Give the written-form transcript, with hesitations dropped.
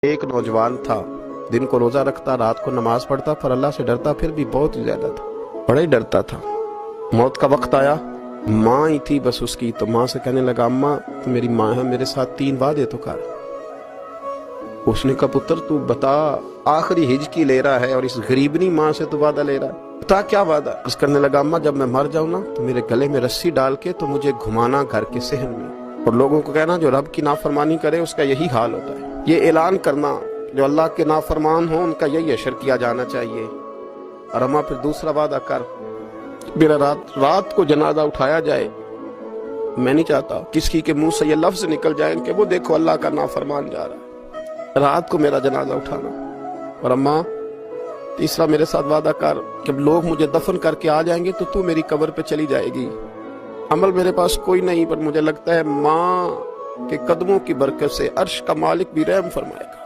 ایک نوجوان تھا، دن کو روزہ رکھتا، رات کو نماز پڑھتا، پر اللہ سے ڈرتا پھر بھی بہت زیادہ تھا، بڑا ہی ڈرتا تھا۔ موت کا وقت آیا، ماں ہی تھی بس اس کی، تو ماں سے کہنے لگا اماں تو میری ماں ہے، میرے ساتھ 3 وعدے تو کر۔ اس نے کہا پتر تو بتا، آخری ہج کی لے رہا ہے اور اس غریبنی ماں سے تو وعدہ لے رہا ہے، بتا کیا وعدہ؟ اس کرنے لگا اماں جب میں مر جاؤں نا تو میرے گلے میں رسی ڈال کے تو مجھے گھمانا گھر کے صحن میں، اور لوگوں کو کہنا جو رب کی نافرمانی کرے اس کا یہی حال ہوتا ہے۔ یہ اعلان کرنا جو اللہ کے نافرمان ہوں ان کا یہی اشر کیا جانا چاہیے۔ اور اماں پھر دوسرا وعدہ کر، میرا رات کو جنازہ اٹھایا جائے، میں نہیں چاہتا کسی کے منہ سے یہ لفظ نکل جائیں کہ وہ دیکھو اللہ کا نافرمان جا رہا ہے، رات کو میرا جنازہ اٹھانا۔ اور اماں تیسرا میرے ساتھ وعدہ کر کہ لوگ مجھے دفن کر کے آ جائیں گے تو میری قبر پہ چلی جائے گی، عمل میرے پاس کوئی نہیں، پر مجھے لگتا ہے ماں کے قدموں کی برکت سے عرش کا مالک بھی رحم فرمائے گا۔